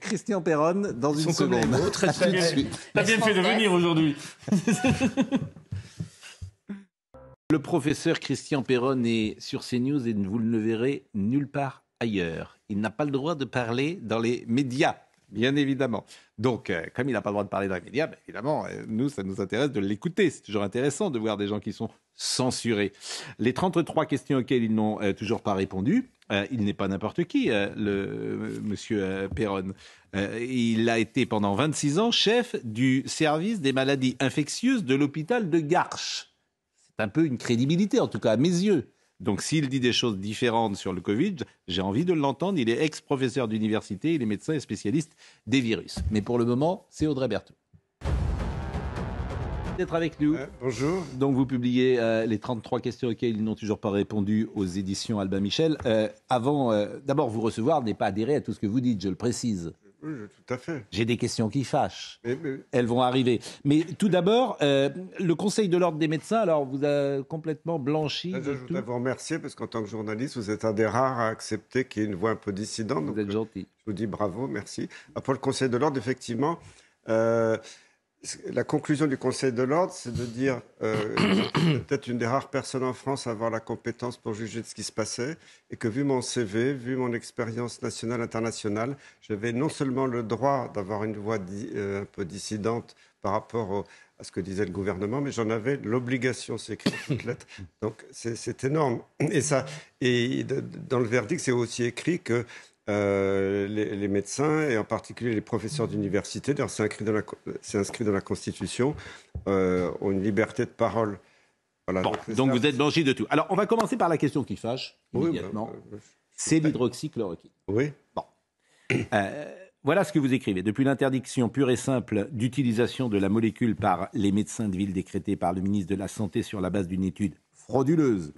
Christian Perron, dans une seconde. T'as bien fait de venir aujourd'hui. Le professeur Christian Perron est sur CNews et vous ne le verrez nulle part ailleurs. Il n'a pas le droit de parler dans les médias, bien évidemment. Donc, comme il n'a pas le droit de parler dans les médias, évidemment, nous, ça nous intéresse de l'écouter. C'est toujours intéressant de voir des gens qui sont censurés. Les 33 questions auxquelles ils n'ont toujours pas répondu, il n'est pas n'importe qui, monsieur Perron. Il a été pendant 26 ans chef du service des maladies infectieuses de l'hôpital de Garches. C'est un peu une crédibilité, en tout cas à mes yeux. Donc s'il dit des choses différentes sur le Covid, j'ai envie de l'entendre. Il est ex-professeur d'université, il est médecin et spécialiste des virus. Mais pour le moment, c'est Audrey Berthaud. D'être avec nous. Bonjour. Donc vous publiez les 33 questions auxquelles ils n'ont toujours pas répondu aux éditions Albin Michel. D'abord vous recevoir n'est pas adhérer à tout ce que vous dites, je le précise. Oui, tout à fait. J'ai des questions qui fâchent. Mais... Elles vont arriver. Mais tout d'abord, le Conseil de l'Ordre des médecins, alors vous a complètement blanchi. Je voudrais vous remercier parce qu'en tant que journaliste, vous êtes un des rares à accepter qu'il y ait une voix un peu dissidente. Vous êtes gentil. Je vous dis bravo, merci. Pour le Conseil de l'Ordre, effectivement, la conclusion du Conseil de l'Ordre, c'est de dire peut-être une des rares personnes en France à avoir la compétence pour juger de ce qui se passait et que vu mon CV, vu mon expérience nationale, internationale, j'avais non seulement le droit d'avoir une voix un peu dissidente par rapport à ce que disait le gouvernement, mais j'en avais l'obligation, c'est écrit en toutes lettres. Donc c'est énorme. Et dans le verdict, c'est aussi écrit que les médecins, et en particulier les professeurs d'université, d'ailleurs c'est inscrit dans la Constitution, ont une liberté de parole. Voilà, bon, donc vous êtes blanchi de tout. Alors, on va commencer par la question qui fâche, immédiatement. C'est l'hydroxychloroquine. Oui. Bon. Voilà ce que vous écrivez. Depuis l'interdiction pure et simple d'utilisation de la molécule par les médecins de ville décrétée par le ministre de la Santé sur la base d'une étude frauduleuse,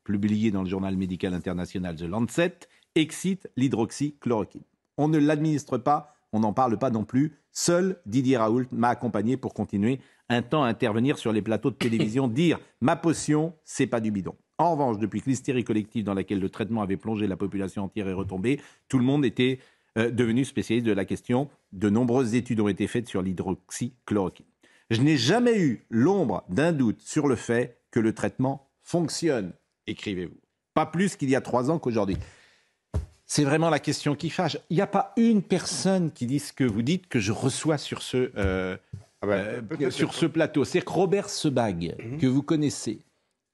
publiée dans le journal médical international The Lancet, excite l'hydroxychloroquine. On ne l'administre pas, on n'en parle pas non plus. Seul Didier Raoult m'a accompagné pour continuer un temps à intervenir sur les plateaux de télévision, dire « ma potion, c'est pas du bidon ». En revanche, depuis que l'hystérie collective dans laquelle le traitement avait plongé la population entière est retombée, tout le monde était devenu spécialiste de la question. De nombreuses études ont été faites sur l'hydroxychloroquine. Je n'ai jamais eu l'ombre d'un doute sur le fait que le traitement fonctionne, écrivez-vous. Pas plus qu'il y a 3 ans qu'aujourd'hui. C'est vraiment la question qui fâche. Il n'y a pas une personne qui dit ce que vous dites que je reçois sur ce plateau. C'est que Robert Sebag, que vous connaissez,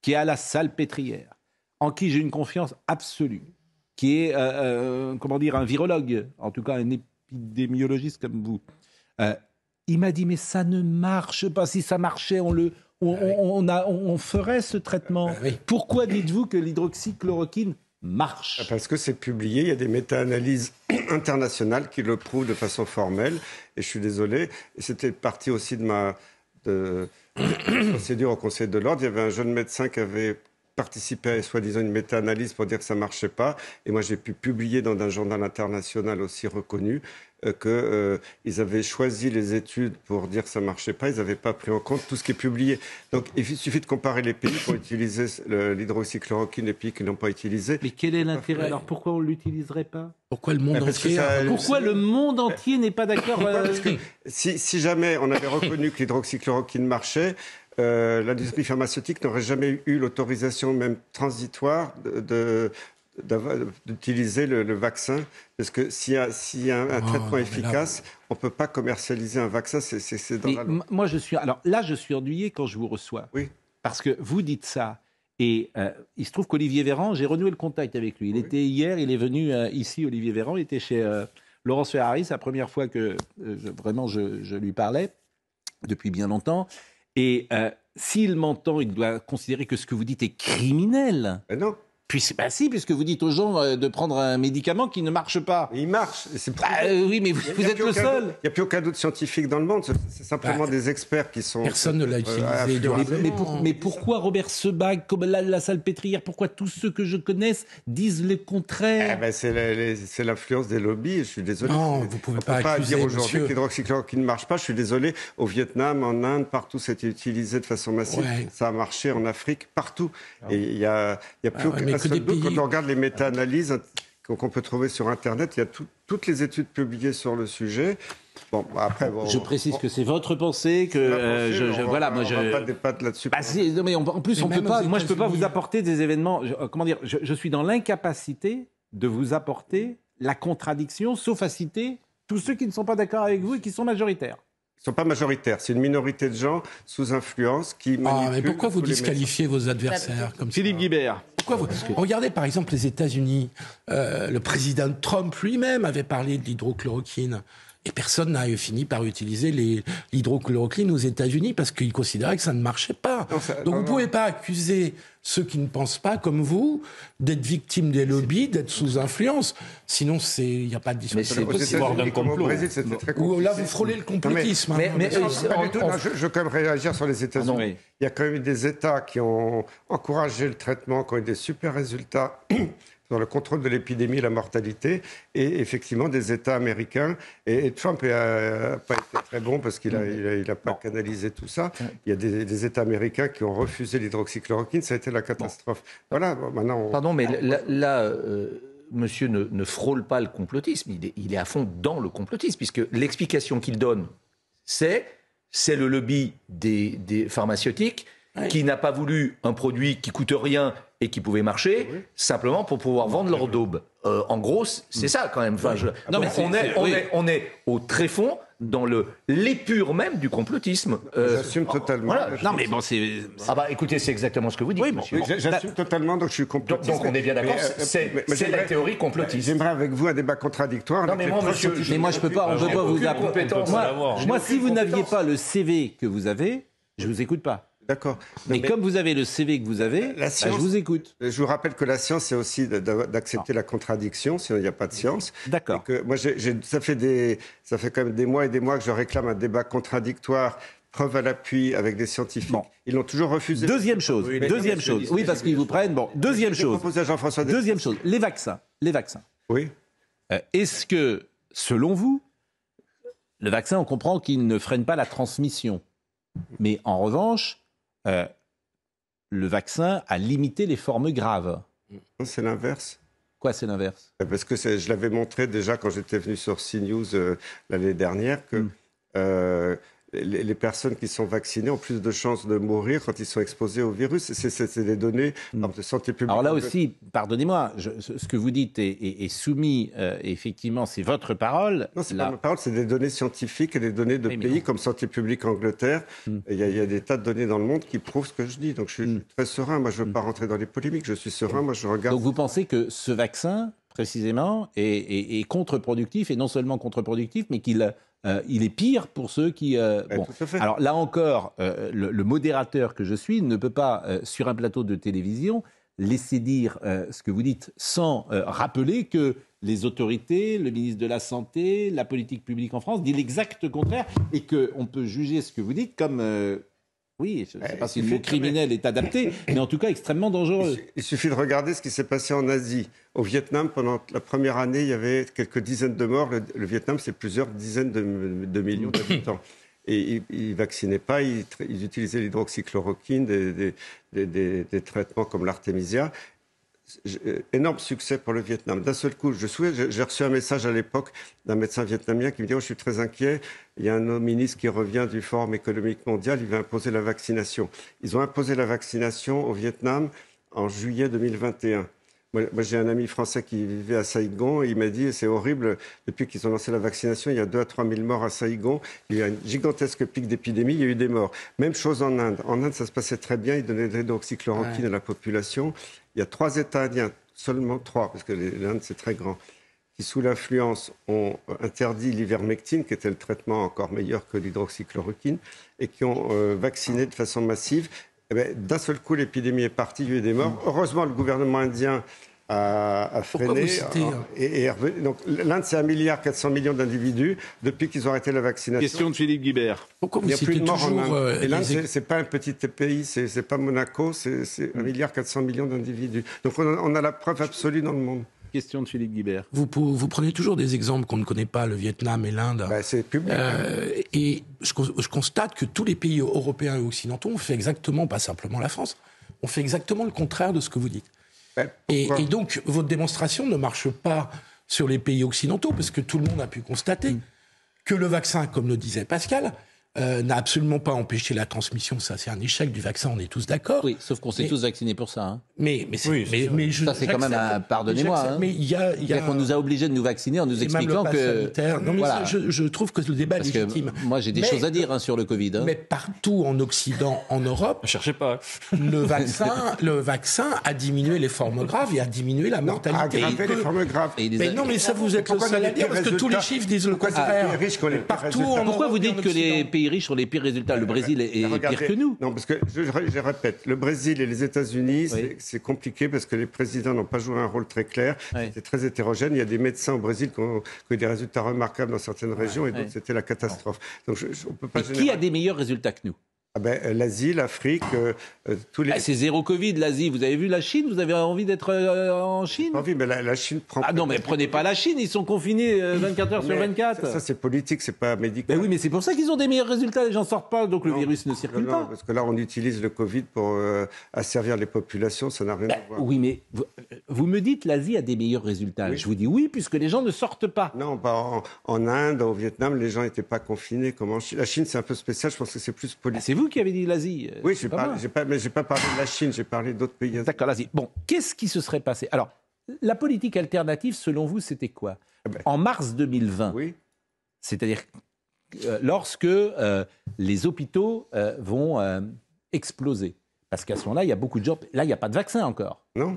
qui est à la Salpêtrière, en qui j'ai une confiance absolue, qui est un virologue, en tout cas un épidémiologiste comme vous, il m'a dit mais ça ne marche pas. Si ça marchait, on ferait ce traitement. Pourquoi dites-vous que l'hydroxychloroquine marche? Parce que c'est publié, il y a des méta-analyses internationales qui le prouvent de façon formelle, et je suis désolé, et c'était partie aussi de ma procédure au Conseil de l'Ordre. Il y avait un jeune médecin qui avait participé à soi-disant une méta-analyse pour dire que ça ne marchait pas, et moi j'ai pu publier dans un journal international aussi reconnu qu'ils avaient choisi les études pour dire que ça ne marchait pas, ils n'avaient pas pris en compte tout ce qui est publié. Donc il suffit de comparer les pays qui ont utilisé l'hydroxychloroquine et les pays qui ne l'ont pas utilisé. Mais quel est l'intérêt? Alors pourquoi on ne l'utiliserait pas? Pourquoi le monde entier Pourquoi le monde entier n'est pas d'accord? Parce que si jamais on avait reconnu que l'hydroxychloroquine marchait, l'industrie pharmaceutique n'aurait jamais eu l'autorisation, même transitoire, d'utiliser le vaccin, parce que s'il y a un traitement efficace, on ne peut pas commercialiser un vaccin, c'est dans la loi. Moi, je suis ennuyé quand je vous reçois, parce que vous dites ça, et il se trouve qu'Olivier Véran, j'ai renoué le contact avec lui. Il était hier, il est venu ici, Olivier Véran, il était chez Laurence Ferrari, c'est la première fois que je lui parlais, depuis bien longtemps, et s'il m'entend, il doit considérer que ce que vous dites est criminel. Mais non. Puisque vous dites aux gens de prendre un médicament qui ne marche pas. Il marche. Oui, mais vous êtes le seul. Il n'y a plus aucun doute scientifique dans le monde. C'est simplement des experts qui sont... Personne ne l'a utilisé. Mais pourquoi Robert Sebag, comme la Salpêtrière, pourquoi tous ceux que je connaisse disent le contraire? C'est l'influence des lobbies. Je suis désolé. Non, vous ne pouvez pas dire aujourd'hui que l'hydroxychloroquine ne marche pas. Je suis désolé. Au Vietnam, en Inde, partout, c'était utilisé de façon massive. Ouais. Ça a marché en Afrique, partout. Et il n'y a plus aucun... Quand on regarde les méta-analyses qu'on peut trouver sur Internet. Il y a toutes les études publiées sur le sujet. Bon, après, je précise que c'est votre pensée, que on va pas débattre là-dessus. Bah, mais en plus, on peut pas. Moi, je peux pas vous apporter des événements. Comment dire, je suis dans l'incapacité de vous apporter la contradiction, sauf à citer tous ceux qui ne sont pas d'accord avec vous et qui sont majoritaires. Ils ne sont pas majoritaires. C'est une minorité de gens sous influence qui manipulent. Mais pourquoi vous disqualifiez vos adversaires comme ça ? Philippe Guibert. Regardez par exemple les États-Unis. Le président Trump lui-même avait parlé de l'hydrochloroquine. Et personne n'a fini par utiliser l'hydrochloroquine aux États-Unis parce qu'ils considéraient que ça ne marchait pas. Donc vous ne pouvez pas accuser ceux qui ne pensent pas comme vous d'être victimes des lobbies, d'être sous influence. Sinon, il n'y a pas de discussion. Mais c'est possible d'un complot. Ou là, vous frôlez le complotisme. Je veux quand même réagir sur les États-Unis. Il y a quand même des États qui ont encouragé le traitement, qui ont eu des super résultats sur le contrôle de l'épidémie et la mortalité, et effectivement des États américains. Et Trump n'a pas été très bon parce qu'il n'a pas canalisé tout ça. Il y a des États américains qui ont refusé l'hydroxychloroquine, ça a été la catastrophe. Voilà, maintenant... Pardon, mais là monsieur ne frôle pas le complotisme, il est à fond dans le complotisme, puisque l'explication qu'il donne, c'est le lobby des pharmaceutiques qui n'a pas voulu un produit qui coûte rien et qui pouvait marcher, simplement pour pouvoir vendre leur daube. En gros, c'est ça quand même. Enfin, on est au tréfonds dans l'épure même du complotisme. J'assume totalement. Voilà. Non, mais bon, c'est... écoutez, c'est exactement ce que vous dites, monsieur. J'assume totalement, donc je suis complotiste. Donc on est bien d'accord, c'est la théorie complotiste. J'aimerais avec vous un débat contradictoire. Non, mais moi, monsieur, moi, je peux pas, on peut pas vous apporter. Moi, si vous n'aviez pas le CV que vous avez, je vous écoute pas. D'accord. Mais comme vous avez le CV que vous avez, je vous écoute. Je vous rappelle que la science, c'est aussi d'accepter la contradiction, sinon il n'y a pas de science. D'accord. Moi, ça fait quand même des mois et des mois que je réclame un débat contradictoire, preuve à l'appui avec des scientifiques. Bon. Ils l'ont toujours refusé. Deuxième chose. Oui, parce qu'ils vous prennent. Bon, deuxième chose. Deuxième chose. Les vaccins. Oui. Est-ce que, selon vous, le vaccin, on comprend qu'il ne freine pas la transmission, mais en revanche, le vaccin a limité les formes graves. C'est l'inverse. Quoi, c'est l'inverse ? Parce que je l'avais montré déjà quand j'étais venu sur CNews l'année dernière, que les personnes qui sont vaccinées ont plus de chances de mourir quand ils sont exposés au virus. C'est des données de santé publique. Alors là aussi, pardonnez-moi, ce que vous dites est soumis, effectivement, c'est votre parole. Non, c'est pas ma parole, c'est des données scientifiques et des données de pays comme Santé publique Angleterre. Il y a des tas de données dans le monde qui prouvent ce que je dis. Donc je suis très serein. Moi, je ne veux pas rentrer dans les polémiques. Je suis serein. Moi, je regarde. Donc vous pensez que ce vaccin, précisément, est contre-productif, et non seulement contre-productif, mais qu'il est pire pour ceux qui... bon. Alors là encore, le modérateur que je suis ne peut pas, sur un plateau de télévision, laisser dire ce que vous dites sans rappeler que les autorités, le ministre de la Santé, la politique publique en France dit l'exact contraire, et qu'on peut juger ce que vous dites comme... oui, je ne sais pas si le mot criminel est adapté, mais en tout cas extrêmement dangereux. Il suffit de regarder ce qui s'est passé en Asie. Au Vietnam, pendant la première année, il y avait quelques dizaines de morts. Le Vietnam, c'est plusieurs dizaines de millions d'habitants. Et ils ne vaccinaient pas, ils utilisaient l'hydroxychloroquine, des traitements comme l'artémisia. Énorme succès pour le Vietnam. D'un seul coup, j'ai reçu un message à l'époque d'un médecin vietnamien qui me dit « je suis très inquiet, il y a un ministre qui revient du Forum économique mondial, il va imposer la vaccination ». Ils ont imposé la vaccination au Vietnam en juillet 2021. Moi, j'ai un ami français qui vivait à Saïgon, et il m'a dit, c'est horrible, depuis qu'ils ont lancé la vaccination, il y a 2 à 3 000 morts à Saïgon, il y a eu un gigantesque pic d'épidémie, il y a eu des morts. Même chose en Inde. En Inde, ça se passait très bien, ils donnaient de l'hydroxychloroquine à la population. Il y a 3 États indiens, seulement 3, parce que l'Inde, c'est très grand, qui, sous l'influence, ont interdit l'ivermectine, qui était le traitement encore meilleur que l'hydroxychloroquine, et qui ont vacciné de façon massive. D'un seul coup, l'épidémie est partie, il y a eu des morts. Heureusement, le gouvernement indien a freiné. Donc, l'Inde, c'est 1,4 milliard d'individus depuis qu'ils ont arrêté la vaccination. Question de Philippe Guibert. Pourquoi vous il n'y a plus de morts en Inde. Et l'Inde, les... c'est pas un petit pays, c'est pas Monaco, c'est 1,4 milliard d'individus. Donc, on a la preuve absolue dans le monde. Question de Philippe Guibert. Vous prenez toujours des exemples qu'on ne connaît pas, le Vietnam et l'Inde. C'est public. Et je constate que tous les pays européens et occidentaux ont fait exactement, pas simplement la France, ont fait exactement le contraire de ce que vous dites. Et donc, votre démonstration ne marche pas sur les pays occidentaux, parce que tout le monde a pu constater que le vaccin, comme le disait Pascal, n'a absolument pas empêché la transmission. Ça, c'est un échec du vaccin, on est tous d'accord. Oui, sauf qu'on s'est tous vaccinés pour ça. Hein. Ça, c'est quand même pardonnez-moi. Hein. Mais il y a qu'on nous a obligés de nous vacciner en nous expliquant que... Non, mais voilà. je trouve que le débat est légitime. Moi, j'ai des choses à dire sur le Covid. Hein. Mais partout en Occident, en Europe... Ne cherchez pas. Le vaccin a diminué les formes graves et a diminué la mortalité. A aggravé les formes graves. Mais non, mais ça, vous êtes le seul à dire, parce que tous les chiffres disent le contraire. Pourquoi vous dites que les pays riches ont les pires résultats? Le Brésil est pire que nous. Non, parce que, je répète, le Brésil et les États-Unis, c'est compliqué parce que les présidents n'ont pas joué un rôle très clair. C'était très hétérogène. Il y a des médecins au Brésil qui ont eu des résultats remarquables dans certaines régions et d'autres, c'était la catastrophe. Donc, on peut pas qui a des meilleurs résultats que nous? L'Asie, l'Afrique, tous les... c'est zéro Covid, l'Asie. Vous avez vu la Chine? Vous avez envie d'être en Chine? Envie, mais la Chine prend... Ah non, mais prenez pas la Chine, ils sont confinés 24 heures sur 24. Ça, c'est politique, c'est pas médical. Ben oui, mais c'est pour ça qu'ils ont des meilleurs résultats. Les gens sortent pas, donc le virus ne circule pas. Parce que là, on utilise le Covid pour asservir les populations, ça n'a rien à voir. Oui, mais vous me dites l'Asie a des meilleurs résultats. Oui. Je vous dis oui, puisque les gens ne sortent pas. Non, en Inde, au Vietnam, les gens n'étaient pas confinés. Comme en Chine. La Chine, c'est un peu spécial, je pense que c'est plus politique. C'est vous qui avez dit l'Asie. Oui, mais j'ai pas parlé de la Chine, j'ai parlé d'autres pays. D'accord, l'Asie. Bon, qu'est-ce qui se serait passé? Alors, la politique alternative, selon vous, c'était quoi? En mars 2020, c'est-à-dire lorsque les hôpitaux vont exploser. Parce qu'à ce moment-là, il y a beaucoup de gens... Là, il n'y a pas de vaccin encore. Non.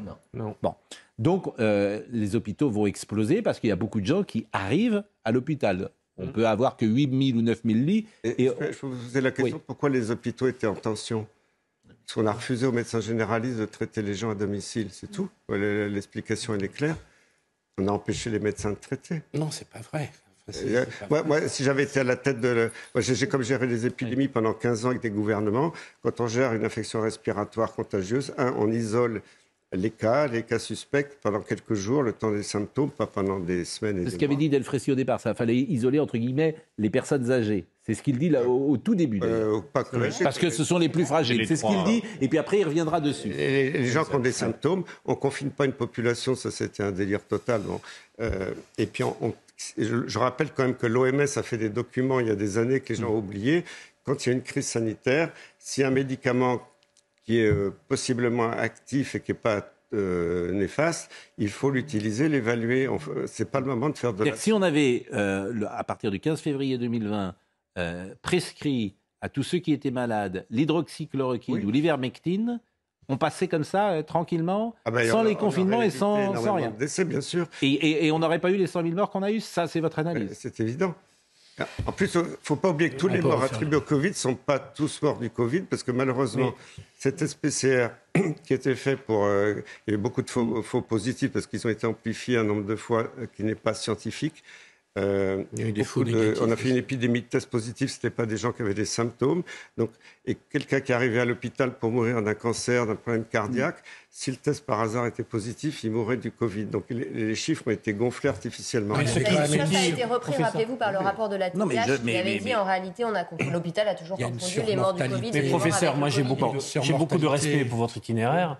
Bon. Donc, les hôpitaux vont exploser parce qu'il y a beaucoup de gens qui arrivent à l'hôpital. On peut avoir que 8 000 ou 9 000 lits. Je peux vous poser la question, pourquoi les hôpitaux étaient en tension? Parce qu'on a refusé aux médecins généralistes de traiter les gens à domicile, c'est tout. L'explication, elle est claire. On a empêché les médecins de traiter. Non, c'est pas vrai. Moi, si j'avais été à la tête de... J'ai comme géré les épidémies pendant 15 ans avec des gouvernements. Quand on gère une infection respiratoire contagieuse, on isole les cas suspects pendant quelques jours, le temps des symptômes, pas pendant des semaines et des mois. C'est ce qu'avait dit Delfrécy au départ, ça fallait isoler, entre guillemets, les personnes âgées. C'est ce qu'il dit là, au tout début. Parce que ce sont les plus fragiles, c'est ce qu'il dit, et puis après il reviendra dessus. Les gens qui ont des symptômes, on ne confine pas une population, ça c'était un délire total. Bon. Et puis je rappelle quand même que l'OMS a fait des documents il y a des années que les gens ont oubliés. Quand il y a une crise sanitaire, si un médicament qui est possiblement actif et qui n'est pas néfaste, il faut l'utiliser, l'évaluer. Ce n'est pas le moment de faire de Si on avait, à partir du 15 février 2020, prescrit à tous ceux qui étaient malades l'hydroxychloroquine ou l'ivermectine, on passait comme ça, tranquillement, sans les confinements et sans rien. Décès, bien sûr. Et on n'aurait pas eu les 100 000 morts qu'on a eu. Ça, c'est votre analyse. C'est évident. En plus, il ne faut pas oublier que tous les morts attribués au Covid ne sont pas tous morts du Covid, parce que malheureusement, cet test PCR qui était fait pour... il y a eu beaucoup de faux positifs, parce qu'ils ont été amplifiés un nombre de fois qui n'est pas scientifique. Il y a eu des faux négatifs. On a fait une épidémie de tests positifs, ce n'étaient pas des gens qui avaient des symptômes. Et quelqu'un qui est arrivé à l'hôpital pour mourir d'un cancer, d'un problème cardiaque, si le test par hasard était positif, il mourrait du Covid. Donc les chiffres ont été gonflés artificiellement. Ça a été repris, rappelez-vous, par le rapport de la TIH qui avait dit en réalité, l'hôpital a toujours confondu les morts du Covid. Mais professeur, moi j'ai beaucoup de respect pour votre itinéraire.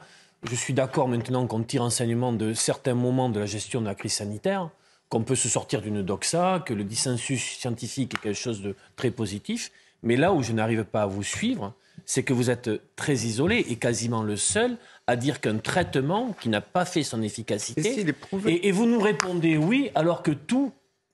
Je suis d'accord maintenant qu'on tire enseignement de certains moments de la gestion de la crise sanitaire, qu'on peut se sortir d'une doxa, que le dissensus scientifique est quelque chose de très positif. Mais là où je n'arrive pas à vous suivre, c'est que vous êtes très isolé et quasiment le seul à dire qu'un traitement qui n'a pas fait son efficacité... Et vous nous répondez oui, alors que tout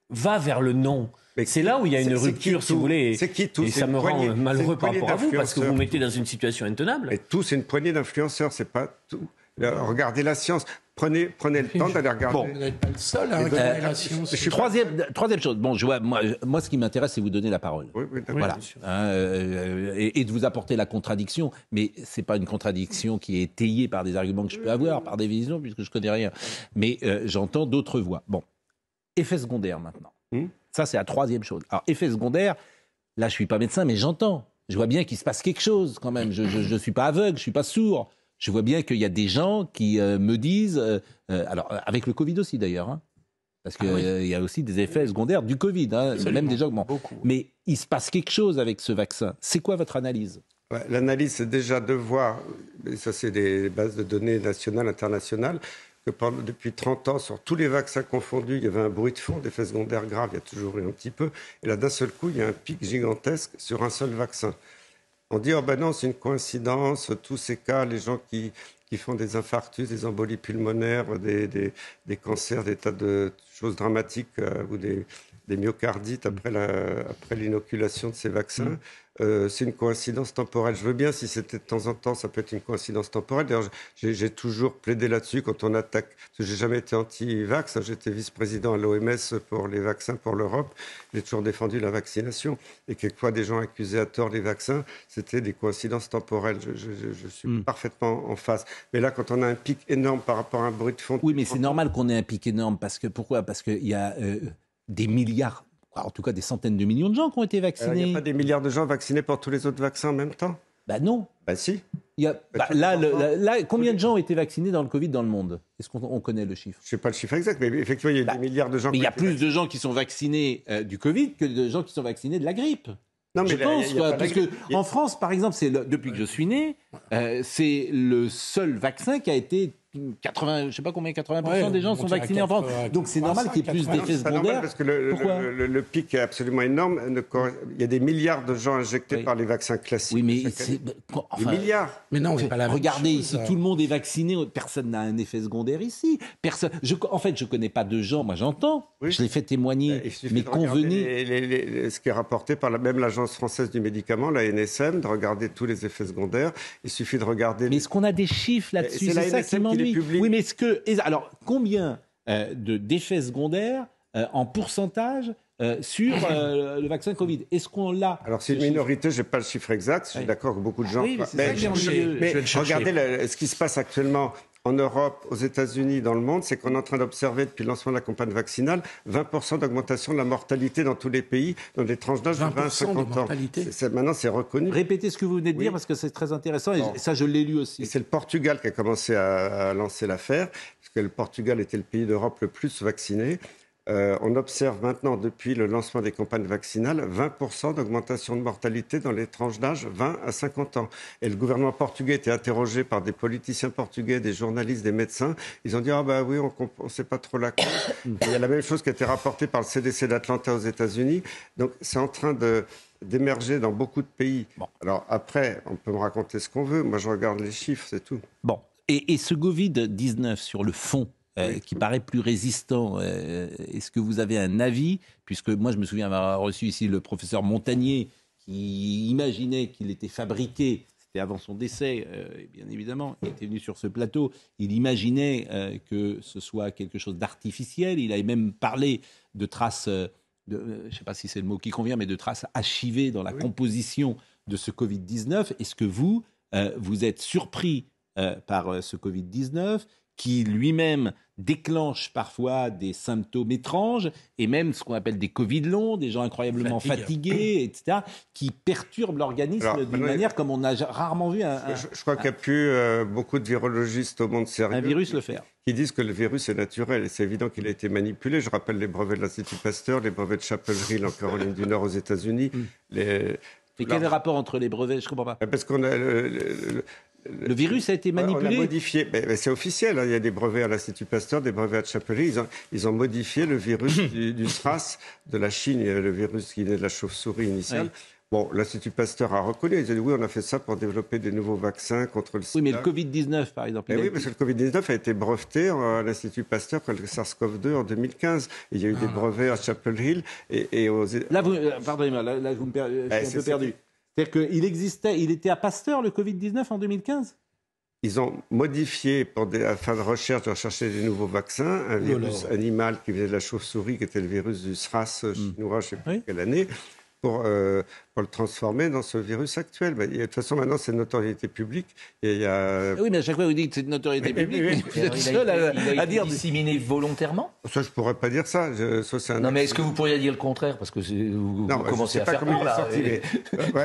va vers le non. C'est là où il y a une rupture, si vous voulez. Et ça me rend malheureux par rapport à vous, parce que vous mettez dans une situation intenable. Et tout, c'est une poignée d'influenceurs, c'est pas tout. Regardez la science. Prenez le temps d'aller regarder. Bon, vous n'êtes pas le seul à regarder la science. Troisième chose. Bon, moi, ce qui m'intéresse, c'est vous donner la parole. Oui, voilà. Et de vous apporter la contradiction. Mais c'est pas une contradiction qui est étayée par des arguments que je peux avoir, par des visions, puisque je connais rien. Mais j'entends d'autres voix. Bon, effet secondaire maintenant. Ça, c'est la troisième chose. Alors, effet secondaire, là, je suis pas médecin, mais j'entends. Je vois bien qu'il se passe quelque chose quand même. Je suis pas aveugle, je suis pas sourd. Je vois bien qu'il y a des gens qui me disent, alors avec le Covid aussi d'ailleurs, parce qu'il y a aussi des effets secondaires du Covid, même des gens. Beaucoup. Mais il se passe quelque chose avec ce vaccin. C'est quoi votre analyse ? L'analyse, c'est déjà de voir, et ça c'est des bases de données nationales, internationales, que depuis 30 ans, sur tous les vaccins confondus, il y avait un bruit de fond, d'effets secondaires graves, il y a toujours eu un petit peu. Et là, d'un seul coup, il y a un pic gigantesque sur un seul vaccin. On dit, non, c'est une coïncidence, tous ces cas, les gens qui font des infarctus, des embolies pulmonaires, des cancers, des tas de choses dramatiques ou des myocardites après l'inoculation de ces vaccins. C'est une coïncidence temporelle. Je veux bien, si c'était de temps en temps, ça peut être une coïncidence temporelle. D'ailleurs, j'ai toujours plaidé là-dessus quand on attaque. Parce que j'ai jamais été anti-vax. J'étais vice-président à l'OMS pour les vaccins pour l'Europe. J'ai toujours défendu la vaccination. Et quelquefois, des gens accusaient à tort les vaccins, c'était des coïncidences temporelles. Je suis parfaitement en face. Mais là, quand on a un pic énorme par rapport à un bruit de fond... Oui, mais c'est normal qu'on ait un pic énorme. Pourquoi ? Parce qu'il y a des milliards... En tout cas, des centaines de millions de gens qui ont été vaccinés. Il n'y a pas des milliards de gens vaccinés pour tous les autres vaccins en même temps ? Non. Si. Là, combien de gens ont été vaccinés dans le Covid dans le monde ? Est-ce qu'on connaît le chiffre ? Je ne sais pas le chiffre exact, mais effectivement, il y a des milliards de gens... Mais il y a plus de gens qui sont vaccinés du Covid que de gens qui sont vaccinés de la grippe. Non, mais je pense, parce qu'en France, par exemple, depuis que je suis né, c'est le seul vaccin qui a été... 80% des gens sont vaccinés en France. Donc c'est normal qu'il y ait plus d'effets secondaires. Parce que le pic est absolument énorme. Il y a des milliards de gens injectés par les vaccins classiques. Oui, mais des milliards. Mais non, c'est pas la même regardez, chose. ici, tout le monde est vacciné. Personne n'a un effet secondaire ici. En fait, je connais pas de gens. Moi, j'entends. Oui. Je les fais témoigner. Mais convenez. Ce qui est rapporté par même l'Agence française du médicament, la NSM, de regarder tous les effets secondaires. Il suffit de regarder. Mais est-ce qu'on a des chiffres là-dessus ? C'est ça qui m'ennuie. Oui, mais alors, combien d'effets secondaires en pourcentage sur le vaccin Covid ? Est-ce qu'on l'a ? Alors, c'est une minorité, je n'ai pas le chiffre exact, je suis d'accord que beaucoup de gens... Oui, mais regardez ce qui se passe actuellement en Europe, aux États-Unis, dans le monde, c'est qu'on est en train d'observer depuis le lancement de la campagne vaccinale 20% d'augmentation de la mortalité dans tous les pays, dans des tranches d'âge de 20 à 50 ans. Maintenant, c'est reconnu. Répétez ce que vous venez de dire parce que c'est très intéressant et ça, je l'ai lu aussi. Et c'est le Portugal qui a commencé à lancer l'affaire, puisque le Portugal était le pays d'Europe le plus vacciné. On observe maintenant, depuis le lancement des campagnes vaccinales, 20% d'augmentation de mortalité dans les tranches d'âge 20 à 50 ans. Et le gouvernement portugais était interrogé par des politiciens portugais, des journalistes, des médecins. Ils ont dit « Ah oui, on ne sait pas trop la cause ». Il y a la même chose qui a été rapportée par le CDC d'Atlanta aux États-Unis. Donc c'est en train d'émerger dans beaucoup de pays. Bon. Alors après, on peut me raconter ce qu'on veut. Moi, je regarde les chiffres, c'est tout. Bon. Et ce Covid-19, sur le fond, qui paraît plus résistant. Est-ce que vous avez un avis ? Puisque moi, je me souviens avoir reçu ici le professeur Montagnier qui imaginait qu'il était fabriqué, c'était avant son décès, bien évidemment, il était venu sur ce plateau, il imaginait que ce soit quelque chose d'artificiel. Il avait même parlé de traces, je ne sais pas si c'est le mot qui convient, mais de traces archivées dans la composition de ce Covid-19. Est-ce que vous êtes surpris par ce Covid-19 qui lui-même déclenche parfois des symptômes étranges et même ce qu'on appelle des Covid longs, des gens incroyablement fatigués, etc., qui perturbent l'organisme d'une manière comme on a rarement vu. Je crois qu'il n'y a plus beaucoup de virologistes au monde sérieux. Un virus le faire. Qui disent que le virus est naturel. Et c'est évident qu'il a été manipulé. Je rappelle les brevets de l'Institut Pasteur, les brevets de Chapel Hill en Caroline du Nord aux États-Unis. Et quel est le rapport entre les brevets ? Je ne comprends pas. Parce qu'on a... Le virus a été manipulé. On l'a modifié. Mais c'est officiel. Hein. Il y a des brevets à l'Institut Pasteur, des brevets à Chapel Hill. Ils ont modifié le virus du SRAS de la Chine, le virus qui naît de la chauve-souris initiale. Oui. Bon, l'Institut Pasteur a reconnu. Ils ont dit oui, on a fait ça pour développer des nouveaux vaccins contre le sida. Oui, mais le Covid-19, par exemple. Oui, parce que le Covid-19 a été breveté à l'Institut Pasteur comme le SARS-CoV-2 en 2015. Et il y a eu des brevets à Chapel Hill et aux... Là, pardonnez-moi, là vous je suis un peu perdu. C'est-à-dire qu'il était à Pasteur, le Covid-19, en 2015 ? Ils ont modifié, à fin de recherche, de rechercher des nouveaux vaccins, un virus animal qui venait de la chauve-souris, qui était le virus du SRAS chinois, je ne sais plus quelle année, pour le transformer dans ce virus actuel. De toute façon, maintenant, c'est une notoriété publique. Et il y a... Oui, mais à chaque fois, vous dites que c'est une notoriété publique. Vous êtes seul à dire disséminé volontairement ? Ça, je ne pourrais pas dire ça. Non, mais est-ce que vous pourriez dire le contraire ? Parce que vous commencez à faire peur, là.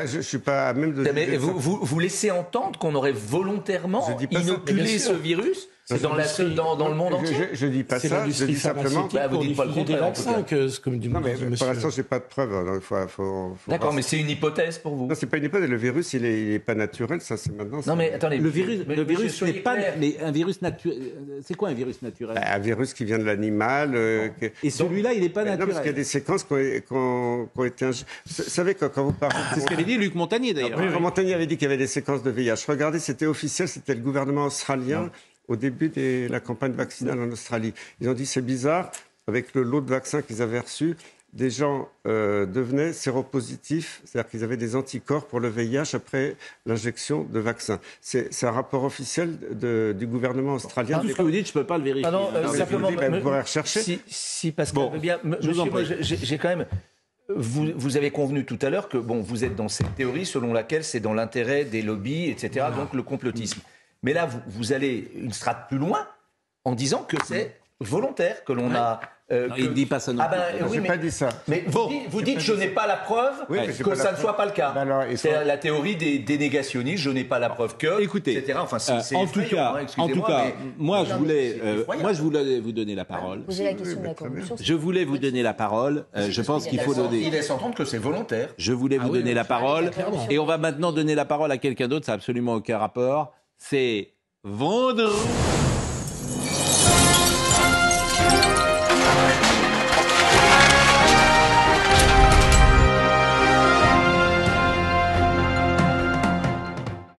Je ne suis pas à même de... Mais vous laissez entendre qu'on aurait volontairement inoculé ce virus ? C'est dans le monde entier. Je ne dis pas ça, je dis simplement... Vous dites pas le contraire. Non, mais pour l'instant, je n'ai pas de preuves. D'accord, mais c'est une hypothèse pour vous. Non, c'est pas une hypothèse. Le virus, il n'est pas naturel. Ça, c'est maintenant... Non, mais attendez. Le virus n'est pas... Mais un virus naturel... C'est quoi un virus naturel? Un virus qui vient de l'animal. Et celui-là, il n'est pas naturel. Non, parce qu'il y a des séquences qui ont été... Vous savez, quand vous parlez... C'est ce qu'avait dit Luc Montagnier, d'ailleurs. Luc Montagnier avait dit qu'il y avait des séquences de VIH. Regardez, c'était officiel, c'était le gouvernement australien au début de la campagne vaccinale en Australie. Ils ont dit, c'est bizarre, avec le lot de vaccins qu'ils avaient reçus, des gens devenaient séropositifs, c'est-à-dire qu'ils avaient des anticorps pour le VIH après l'injection de vaccins. C'est un rapport officiel du gouvernement australien. Tout ce que vous dites, je ne peux pas le vérifier. Simplement, vous pourrez rechercher. Si Pascal veut bien, j'ai quand même... Vous avez convenu tout à l'heure que vous êtes dans cette théorie selon laquelle c'est dans l'intérêt des lobbies, etc., donc le complotisme. Mais là, vous allez une strate plus loin en disant que c'est volontaire, que l'on a... il ne dit pas ça non plus. Je n'ai pas dit ça. Mais vous dites je n'ai pas la preuve que ça ne soit pas le cas. C'est la théorie des négationnistes, je n'ai pas la preuve que, écoutez, etc. Enfin, c'est en tout cas, moi je voulais vous donner la parole. Je voulais vous donner la parole. Je pense qu'il faut donner... Il laisse entendre que c'est volontaire. Je voulais vous donner la parole. Et on va maintenant donner la parole à quelqu'un d'autre, ça n'a absolument aucun rapport. C'est vendredi.